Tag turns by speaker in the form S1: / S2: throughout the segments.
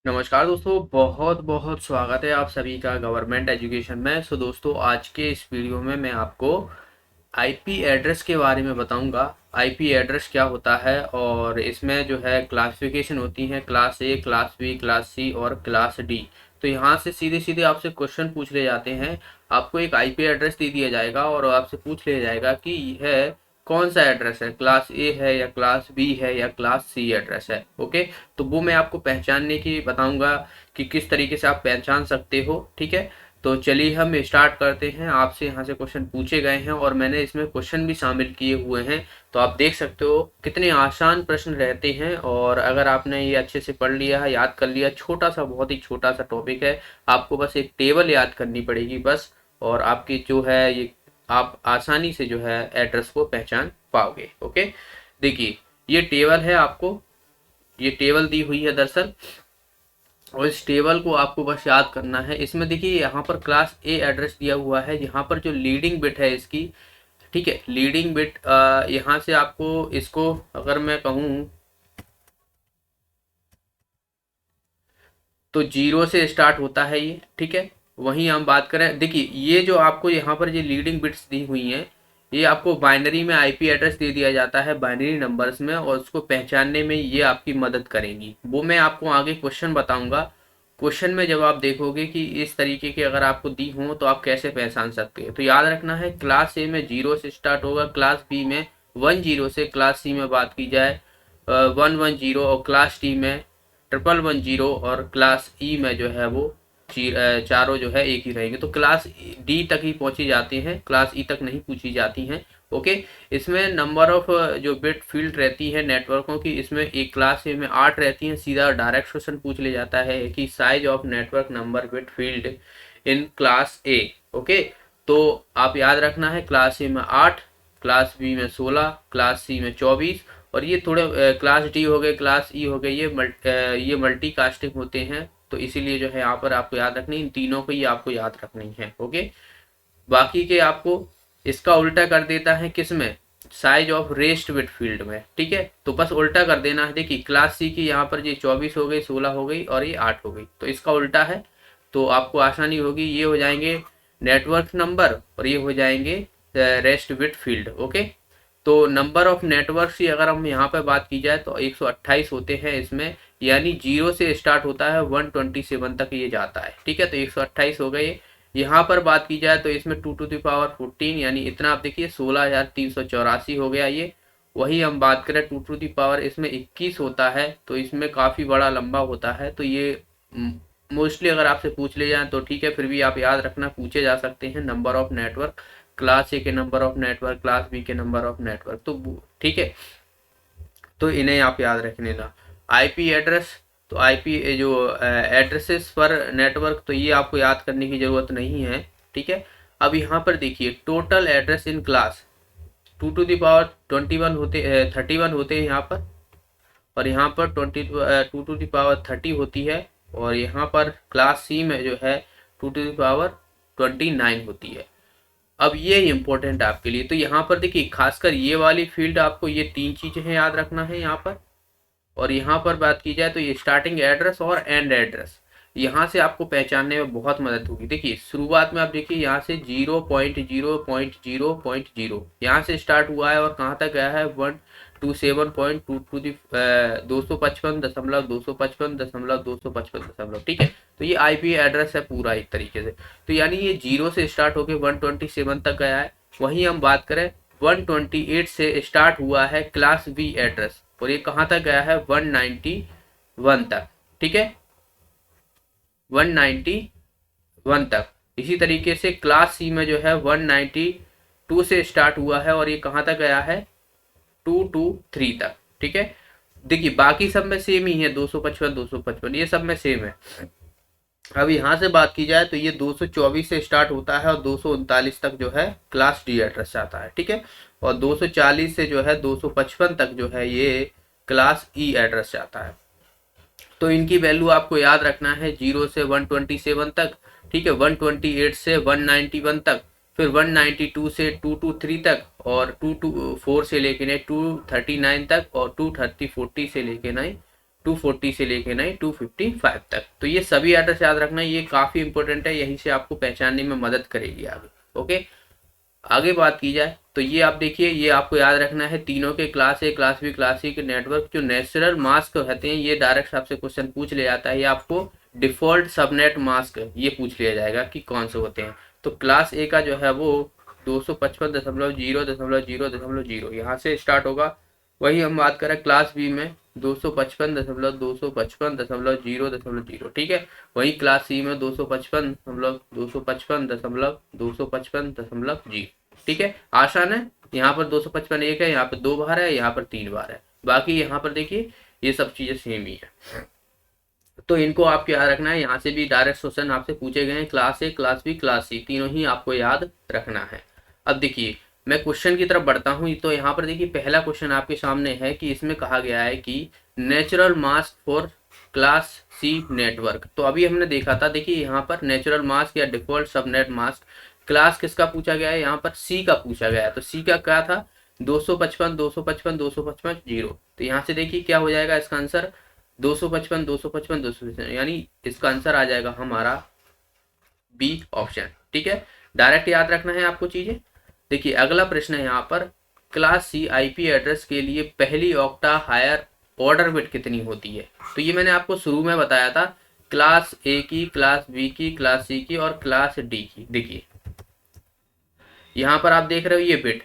S1: नमस्कार दोस्तों, बहुत बहुत स्वागत है आप सभी का गवर्नमेंट एजुकेशन में। दोस्तों, आज के इस वीडियो में मैं आपको आईपी एड्रेस के बारे में बताऊंगा। आईपी एड्रेस क्या होता है और इसमें जो है क्लासिफिकेशन होती है, class A, class B, class C और क्लास डी। तो यहाँ से सीधे सीधे आपसे क्वेश्चन पूछ ले जाते हैं। आपको एक आईपी एड्रेस दे दिया जाएगा और आपसे पूछ लिया जाएगा कि यह कौन सा एड्रेस है, क्लास ए है या क्लास बी है या क्लास सी एड्रेस है। ओके, तो वो मैं आपको पहचानने की बताऊंगा कि किस तरीके से आप पहचान सकते हो। ठीक है, तो चलिए हम स्टार्ट करते हैं। आपसे यहाँ से क्वेश्चन पूछे गए हैं और मैंने इसमें क्वेश्चन भी शामिल किए हुए हैं, तो आप देख सकते हो कितने आसान प्रश्न रहते हैं। और अगर आपने ये अच्छे से पढ़ लिया है, याद कर लिया, छोटा सा, बहुत ही छोटा सा टॉपिक है, आपको बस एक टेबल याद करनी पड़ेगी बस, और आपकी जो है ये आप आसानी से जो है एड्रेस को पहचान पाओगे। ओके, देखिए ये टेबल है, आपको ये टेबल दी हुई है दरअसल, और इस टेबल को आपको बस याद करना है। इसमें देखिए यहाँ पर क्लास ए एड्रेस दिया हुआ है, यहाँ पर जो लीडिंग बिट है इसकी, ठीक है, लीडिंग बिट यहाँ से आपको इसको अगर मैं कहूँ तो जीरो से स्टार्ट होता है ये। ठीक है, वहीं हम बात करें, देखिए ये जो आपको यहाँ पर ये लीडिंग बिट्स दी हुई हैं, ये आपको बाइनरी में आईपी एड्रेस दे दिया जाता है, बाइनरी नंबर्स में, और उसको पहचानने में ये आपकी मदद करेंगी। वो मैं आपको आगे क्वेश्चन बताऊंगा। क्वेश्चन में जब आप देखोगे कि इस तरीके के अगर आपको दी हो तो आप कैसे पहचान सकते हो, तो याद रखना है क्लास ए में जीरो से स्टार्ट होगा, क्लास बी में 10 से, क्लास सी में बात की जाए 110, और क्लास डी में 111 और क्लास ई में जो है वो चारों जो है एक ही रहेंगे। तो क्लास डी तक ही पहुंची जाती हैं, क्लास ई तक नहीं पूछी जाती हैं। ओके, इसमें नंबर ऑफ जो बिट फील्ड रहती है नेटवर्कों की, इसमें एक क्लास ए में 8 रहती हैं। सीधा डायरेक्ट क्वेश्चन पूछ ले जाता है कि size of network number bit field in class A. Okay, तो आप याद रखना है क्लास ए में 8, क्लास बी में 16, क्लास सी में 24, और ये थोड़े क्लास डी हो गए, क्लास ई हो गए, ये मल्टी कास्टिंग होते हैं। तो इसीलिए जो है यहाँ पर आपको याद रखनी, इन तीनों को ही आपको याद रखनी है। ओके, बाकी के आपको इसका उल्टा कर देता है किसमें, size of rest bit field में। ठीक है, तो बस उल्टा कर देना है। देखिए क्लास सी की यहाँ पर ये 24 हो गई, 16 हो गई और ये 8 हो गई, तो इसका उल्टा है, तो आपको आसानी होगी। ये हो जाएंगे नेटवर्क नंबर और ये हो जाएंगे रेस्ट बिट फील्ड। ओके, तो नंबर ऑफ नेटवर्क की अगर हम यहाँ पर बात की जाए तो 128 होते हैं इसमें, यानी जीरो से स्टार्ट होता है 127 तक ये जाता है। ठीक है, तो 128 हो गए। यहाँ पर बात की जाए तो इसमें 2 to the power 14, यानी इतना आप देखिए 16,384 हो गया ये। वही हम बात करें 2 to the power, इसमें 21 होता है, तो इसमें काफ़ी बड़ा लंबा होता है। तो ये मोस्टली अगर आपसे पूछ ले जाए तो ठीक है, फिर भी आप याद रखना, पूछे जा सकते हैं number of network, class A के number of network, class B के नंबर ऑफ नेटवर्क, तो ठीक है, तो इन्हें आप याद रख लेना। आईपी एड्रेस, तो आईपी जो एड्रेसेस पर नेटवर्क, तो ये आपको याद करने की ज़रूरत नहीं है। ठीक है, अब यहाँ पर देखिए total address in class 2 to the power 21 होते 31 होते हैं यहाँ पर, और यहाँ पर 2 to the power 30 होती है, और यहाँ पर क्लास सी में जो है 2 to the power 29 होती है। अब ये इम्पोर्टेंट है आपके लिए, तो यहाँ पर देखिए खासकर ये वाली फील्ड आपको ये तीन चीज़ें याद रखना है यहाँ पर। और यहाँ पर बात की जाए तो ये स्टार्टिंग एड्रेस और एंड एड्रेस, यहाँ से आपको पहचानने में बहुत मदद होगी। देखिए शुरुआत में आप देखिए यहाँ से 0.0.0.0 यहाँ से स्टार्ट हुआ है और कहाँ तक गया है 127.2 टू दी 255.255.255. ठीक है, तो ये आईपी एड्रेस है पूरा एक तरीके से। तो यानी ये जीरो से स्टार्ट होकर 127 तक गया है। वहीं हम बात करें 128 से स्टार्ट हुआ है क्लास बी एड्रेस, और ये कहाँ तक गया है 191 तक। ठीक है, 191 तक। इसी तरीके से क्लास सी में जो है 192 से स्टार्ट हुआ है और ये कहाँ तक गया है 223 तक। ठीक है, देखिए बाकी सब में सेम ही है, 255 ये सब में सेम है। अब यहाँ से बात की जाए तो ये 224 से स्टार्ट होता है और 239 तक जो है क्लास डी एड्रेस आता है। ठीक है, और 240 से जो है 255 तक जो है ये क्लास ई एड्रेस आता है। तो इनकी वैल्यू आपको याद रखना है, 0 से 127 तक। ठीक है, 128 से 191 तक, फिर 192 से 223 तक, और 224 से लेके 239 तक, और 230 40 से लेके 240 से लेके नहीं 255 तक। तो ये सभी एड्रेस याद रखना, ये काफ़ी इंपॉर्टेंट है, यहीं से आपको पहचानने में मदद करेगी आगे। ओके, आगे बात की जाए तो ये आप देखिए, ये आपको याद रखना है तीनों के class A, class B, class C के नेटवर्क जो नेचुरल मास्क रहते हैं, ये डायरेक्ट आपसे क्वेश्चन पूछ ले जाता है। ये आपको डिफॉल्ट सबनेट मास्क ये पूछ लिया जाएगा कि कौन से होते हैं। तो क्लास ए का जो है वो 255.0.0.0 यहाँ से स्टार्ट होगा। वही हम बात करें क्लास बी में 255.255.0.0, ठीक है। वही क्लास सी में 255.255.255.0, ठीक है। आसान है, यहाँ पर 255 एक है, यहाँ पर 2 बार है, यहाँ पर 3 बार है, बाकी यहाँ पर देखिए ये सब चीजें सेम ही है। तो इनको आपको याद रखना है, यहाँ से भी डायरेक्ट क्वेश्चन आपसे पूछे गए हैं, class A, class B, class C, तीनों ही आपको याद रखना है। अब देखिए मैं क्वेश्चन की तरफ बढ़ता हूँ। तो यहाँ पर देखिए पहला क्वेश्चन आपके सामने है कि इसमें कहा गया है कि natural mask for class C network. तो अभी हमने देखा था, देखिए यहाँ पर नेचुरल मास्क या डिफॉल्ट सबनेट मास्क क्लास किसका पूछा गया है, यहाँ पर सी का पूछा गया है। तो सी का क्या था, 255 0। तो यहाँ से देखिए क्या हो जाएगा इसका आंसर 255 यानी इसका आंसर आ जाएगा हमारा बी ऑप्शन, ठीक है। डायरेक्ट याद रखना है आपको चीजें। देखिए अगला प्रश्न है यहाँ पर, क्लास सी आईपी एड्रेस के लिए पहली ऑक्टा हायर ऑर्डर बिट कितनी होती है। तो ये मैंने आपको शुरू में बताया था, क्लास ए की, क्लास बी की, क्लास सी की और क्लास डी की। देखिए यहाँ पर आप देख रहे हो ये बिट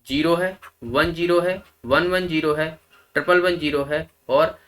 S1: 0 है, 1 0 है, 1 1 0 है, 1 1 1 0 है और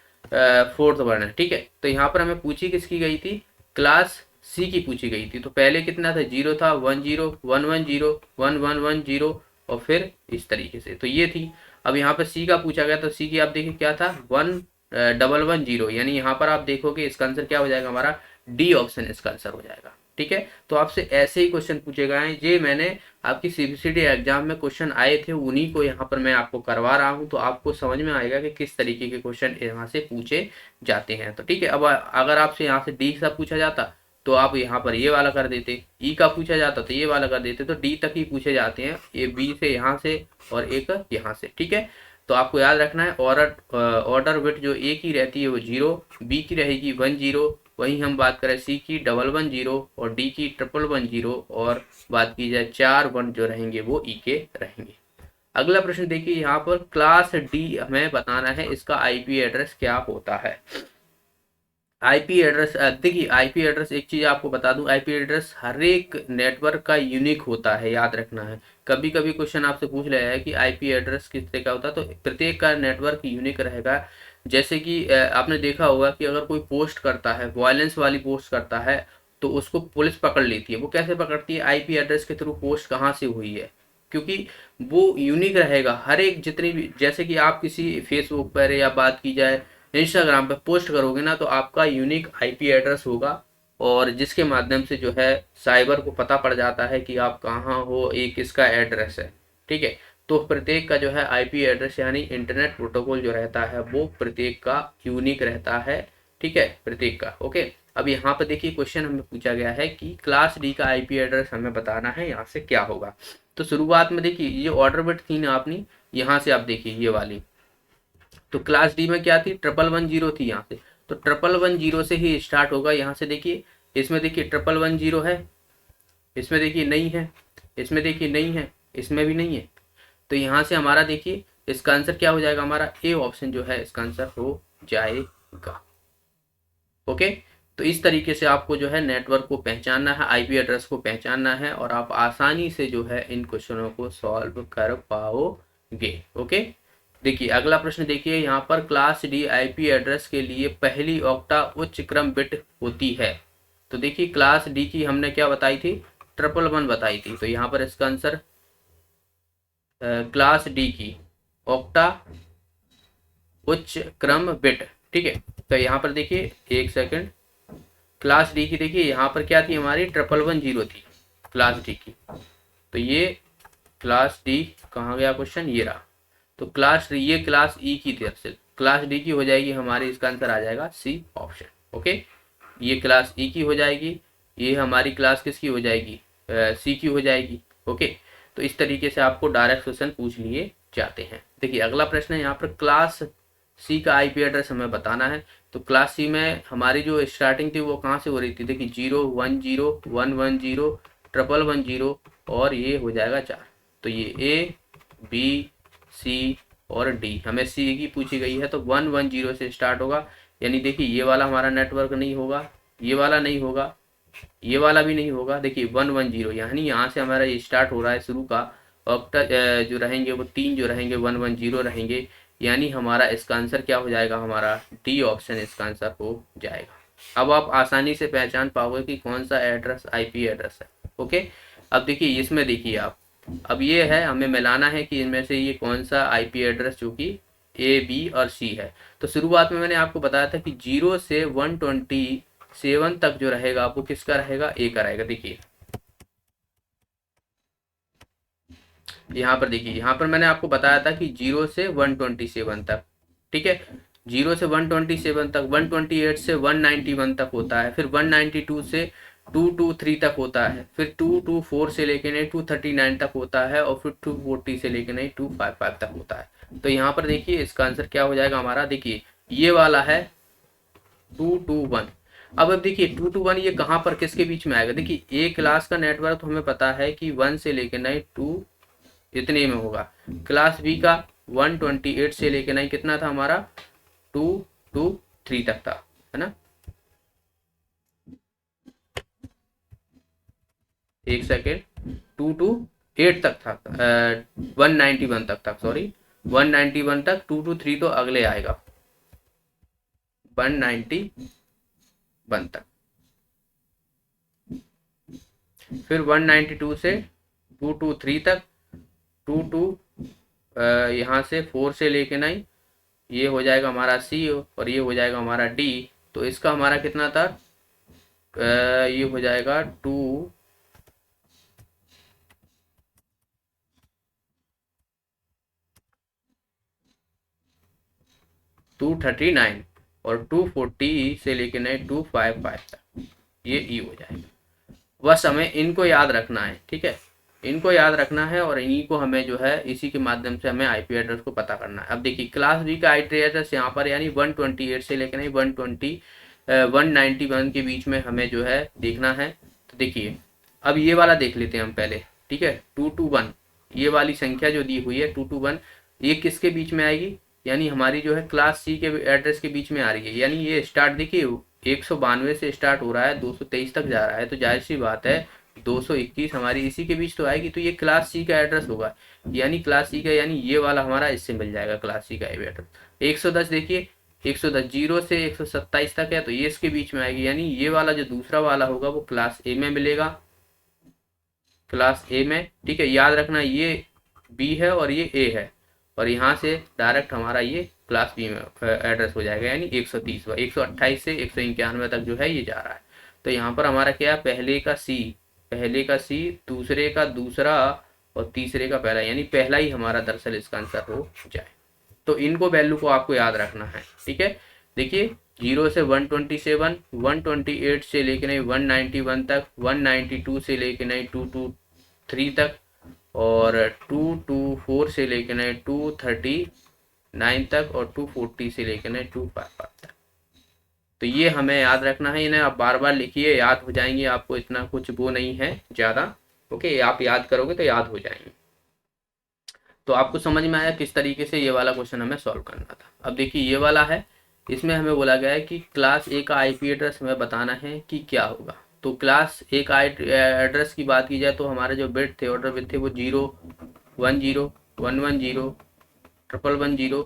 S1: 4th वर्ण है, ठीक है। तो यहाँ पर हमें पूछी किसकी गई थी, क्लास सी की पूछी गई थी। तो पहले कितना था, 0 था, 1 0 1 1 0 1 1 1 0 और फिर इस तरीके से, तो ये थी। अब यहाँ पर सी का पूछा गया, तो सी की आप देखिए क्या था 1 1 1 0, यानी यहाँ पर आप देखोगे इसका आंसर क्या हो जाएगा हमारा डी ऑप्शन इसका आंसर हो जाएगा, ठीक है। तो आपसे ऐसे ही क्वेश्चन पूछे गए हैं, ये मैंने आपकी सीबीसीडी एग्जाम में क्वेश्चन आए थे, उन्हीं को यहाँ पर मैं आपको करवा रहा हूँ। तो आपको समझ में आएगा कि किस तरीके के क्वेश्चन यहाँ से पूछे जाते हैं। तो ठीक है, अब अगर आपसे यहाँ से डी का पूछा जाता तो आप यहाँ पर ये वाला कर देते, ई का पूछा जाता तो ये वाला कर देते। तो डी तक ही पूछे जाते हैं, ये बी से यहाँ से और एक यहाँ से, ठीक है। तो आपको याद रखना है ऑर्डर बिट जो ए की रहती है वो 0, बी की रहेगी 1 0, वहीं हम बात करें सी की 1 1 0 और डी की 1 1 0 और बात की जाए 4 1 जो रहेंगे वो ई के रहेंगे। अगला प्रश्न देखिए, यहाँ पर क्लास डी हमें बताना है इसका आईपी एड्रेस क्या होता है। आईपी एड्रेस देखिए, आईपी एड्रेस एक चीज आपको बता दूं, आईपी एड्रेस हर एक नेटवर्क का यूनिक होता है, याद रखना है। कभी कभी क्वेश्चन आपसे पूछ रहा है कि आईपी एड्रेस किस तरह का होता है, तो प्रत्येक का नेटवर्क यूनिक रहेगा। जैसे कि आपने देखा होगा कि अगर कोई पोस्ट करता है, वायलेंस वाली पोस्ट करता है, तो उसको पुलिस पकड़ लेती है। वो कैसे पकड़ती है, आईपी एड्रेस के थ्रू पोस्ट कहाँ से हुई है, क्योंकि वो यूनिक रहेगा हर एक जितनी भी। जैसे कि आप किसी फेसबुक पर या बात की जाए इंस्टाग्राम पे पोस्ट करोगे ना, तो आपका यूनिक आईपी एड्रेस होगा, और जिसके माध्यम से जो है साइबर को पता पड़ जाता है कि आप कहाँ हो, ये किसका एड्रेस है, ठीक है। तो प्रत्येक का जो है आईपी एड्रेस यानी इंटरनेट प्रोटोकॉल जो रहता है वो प्रत्येक का यूनिक रहता है, ठीक है, प्रत्येक का। ओके, अब यहाँ पर देखिए क्वेश्चन हमें पूछा गया है कि क्लास डी का आईपी एड्रेस हमें बताना है, यहाँ से क्या होगा। तो शुरुआत में देखिए ये ऑर्डर बिट थी ना आपने, यहाँ से आप देखिए ये वाली, तो क्लास डी में क्या थी 1 1 1 0 थी यहाँ से, तो 1 1 1 0 से ही स्टार्ट होगा। यहाँ से देखिए, इसमें देखिए 1 1 1 0 है, इसमें देखिए नहीं है, इसमें देखिए नहीं है, इसमें भी नहीं है। तो यहाँ से हमारा देखिए इसका आंसर क्या हो जाएगा, हमारा ए ऑप्शन जो है इसका आंसर हो जाएगा। ओके, तो इस तरीके से आपको जो है नेटवर्क को पहचानना है, आईपी एड्रेस को पहचानना है, और आप आसानी से जो है इन क्वेश्चनों को सॉल्व कर पाओगे। ओके, देखिए अगला प्रश्न देखिए, यहाँ पर क्लास डी आईपी एड्रेस के लिए पहली ऑक्टा उच्च क्रम बिट होती है। तो देखिए क्लास डी की हमने क्या बताई थी, 1 1 1 बताई थी। तो यहाँ पर इसका आंसर क्लास डी की ऑक्टा उच्च क्रम बिट, ठीक है। तो यहाँ पर देखिए एक सेकंड, क्लास डी की देखिए यहाँ पर क्या थी हमारी 1 1 1 0 थी क्लास डी की। तो ये क्लास डी कहाँ गया क्वेश्चन, ये रहा। तो क्लास ये क्लास ई की तरफ से क्लास डी की हो जाएगी हमारी, इसका आंसर आ जाएगा सी ऑप्शन। ओके, ये क्लास ई की हो जाएगी, ये हमारी क्लास किसकी हो जाएगी, सी की हो जाएगी। ओके, तो इस तरीके से आपको डायरेक्ट क्वेश्चन पूछ लिए जाते हैं। देखिए अगला प्रश्न है यहाँ पर, क्लास सी का आईपी एड्रेस हमें बताना है। तो क्लास सी में हमारी जो स्टार्टिंग थी वो कहाँ से हो रही थी, देखिए 0 1 0 1 1 0 1 1 0 और ये हो जाएगा 4। तो ये ए बी सी और डी, हमें सी की पूछी गई है तो 1 1 0 से स्टार्ट होगा। यानी देखिए ये वाला हमारा नेटवर्क नहीं होगा, ये वाला नहीं होगा, ये वाला भी नहीं होगा। देखिए 1 1 0 यानी यहाँ से हमारा ये स्टार्ट हो रहा है शुरू का ऑक्टल जो रहेंगे वो 3 जो रहेंगे 1 1 0 रहेंगे। यानी हमारा इसका आंसर क्या हो जाएगा, हमारा डी ऑप्शन इसका आंसर हो जाएगा। अब आप आसानी से पहचान पाओगे कि कौन सा एड्रेस आईपी एड्रेस है। ओके, अब देखिए इसमें देखिए आप, अब ये है हमें मिलाना है कि इनमें से ये कौन सा आईपी एड्रेस जो कि ए बी और सी है। तो शुरुआत में मैंने आपको बताया था कि 0 से 127 तक जो रहेगा वो किसका रहेगा, ए का रहेगा। देखिए यहाँ पर देखिए, यहाँ पर मैंने आपको बताया था कि 0 से 127 तक, ठीक है, 0 से 127 तक, 128 से 191 तक होता है, फिर 192 से 223 तक होता है, फिर 224 से लेके नहीं 239 तक होता है, और फिर 240 से लेके नहीं 255 तक होता है। तो यहाँ पर देखिए इसका आंसर क्या हो जाएगा हमारा, देखिए ये वाला है 221। अब देखिए 221 ये कहाँ पर किसके बीच में आएगा, देखिए ए क्लास का नेटवर्क तो हमें पता है कि 1 से लेके नहीं 2 इतने में होगा। क्लास बी का 128 से लेके नहीं कितना था हमारा 223 तक था, है ना, एक सेकेंड, 228 तक था, 191 तक था, सॉरी 191 तक, 223 तो अगले आएगा 191 तक, फिर 192 से 223 तक, 22 यहाँ से 4 से लेके 9 ये हो जाएगा हमारा सी और ये हो जाएगा हमारा डी। तो इसका हमारा कितना था, ये हो जाएगा 239 और 240 से लेके 255 तक ये ई हो जाएगा। बस हमें इनको याद रखना है, ठीक है, इनको याद रखना है और इन्हीं को हमें जो है इसी के माध्यम से हमें आईपी एड्रेस को पता करना है। अब देखिए क्लास बी का आईपी एड्रेस यहाँ पर यानी 128 से लेकर 191 के बीच में हमें जो है देखना है। तो देखिए अब ये वाला देख लेते हैं हम पहले, ठीक है, 221 ये वाली संख्या जो दी हुई है 221 ये किसके बीच में आएगी, यानी हमारी जो है क्लास सी के एड्रेस के बीच में आ रही है। यानी ये स्टार्ट देखिए 192 से स्टार्ट हो रहा है 223 तक जा रहा है, तो जाहिर सी बात है 221 हमारी इसी के बीच तो आएगी, तो ये क्लास सी का एड्रेस होगा। यानी क्लास सी का यानी ये वाला हमारा इससे मिल जाएगा क्लास सी का एड्रेस। 110 देखिए 110 0 से 127 तक है तो ये इसके बीच में आएगी, यानी ये वाला जो दूसरा वाला होगा वो क्लास ए में मिलेगा, क्लास ए में, ठीक है। याद रखना ये बी है और ये ए है, और यहाँ से डायरेक्ट हमारा ये क्लास बी में एड्रेस हो जाएगा, यानी 130 128 से 191 तक जो है ये जा रहा है। तो यहाँ पर हमारा क्या है, पहले का सी, दूसरे का दूसरा और तीसरे का पहला, यानी पहला ही हमारा दरअसल इसका आंसर हो जाए। तो इनको वैल्यू को आपको याद रखना है, ठीक है। देखिए 0 से 127, 128 से लेके नहीं 191 तक, 192 से लेके नहीं 223 तक, और 224 से लेके नहीं 239 तक, और 240 से लेके नहीं 255 तक। तो ये हमें याद रखना है, इन्हें आप बार बार लिखिए, याद हो जाएंगे आपको, इतना कुछ वो नहीं है ज़्यादा। ओके, आप याद करोगे तो याद हो जाएंगे। तो आपको समझ में आया किस तरीके से ये वाला क्वेश्चन हमें सॉल्व करना था। अब देखिए ये वाला है, इसमें हमें बोला गया है कि क्लास ए का आईपी एड्रेस हमें बताना है कि क्या होगा। तो क्लास ए का एड्रेस की बात की जाए तो हमारे जो बिट थे, ऑर्डर बिट थे, वो 0 1 0 1 1 0 1 1 0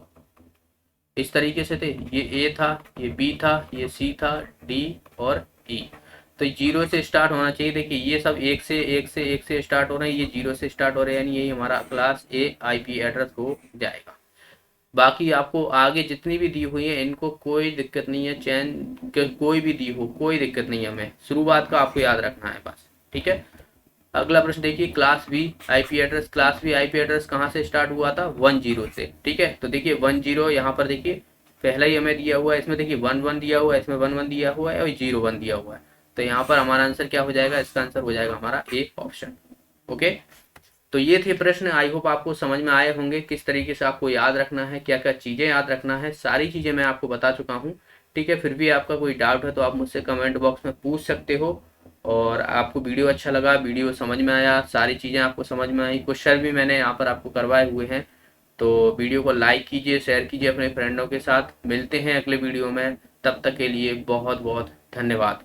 S1: इस तरीके से थे। ये ए था, ये बी था, ये सी था, डी और ई। तो 0 से स्टार्ट होना चाहिए। देखिए ये सब एक से स्टार्ट हो रहे हैं, ये 0 से स्टार्ट हो रहे हैं, यानी यही हमारा क्लास ए आईपी एड्रेस हो जाएगा। बाकी आपको आगे जितनी भी दी हुई है इनको कोई दिक्कत नहीं है, चैन कोई भी दी हो कोई दिक्कत नहीं है, हमें शुरुआत का आपको याद रखना है बस, ठीक है। अगला प्रश्न देखिए, class B IP address, class B IP address कहाँ से स्टार्ट हुआ था, 10 से, ठीक है। तो देखिए 10 यहाँ पर देखिए पहला ही हमें दिया हुआ है, इसमें देखिए 11 दिया हुआ है, इसमें 11 दिया हुआ है और 01 दिया हुआ है। तो यहाँ पर हमारा आंसर क्या हो जाएगा, इसका आंसर हो जाएगा हमारा ए ऑप्शन। ओके, तो ये थे प्रश्न, आई होप आपको समझ में आए होंगे किस तरीके से आपको याद रखना है, क्या क्या चीज़ें याद रखना है, सारी चीज़ें मैं आपको बता चुका हूँ। ठीक है, फिर भी आपका कोई डाउट है तो आप मुझसे कमेंट बॉक्स में पूछ सकते हो। और आपको वीडियो अच्छा लगा, वीडियो समझ में आया, सारी चीज़ें आपको समझ में आई, क्वेश्चन भी मैंने यहाँ पर आपको करवाए हुए हैं, तो वीडियो को लाइक कीजिए, शेयर कीजिए अपने फ्रेंडों के साथ। मिलते हैं अगले वीडियो में, तब तक के लिए बहुत बहुत धन्यवाद।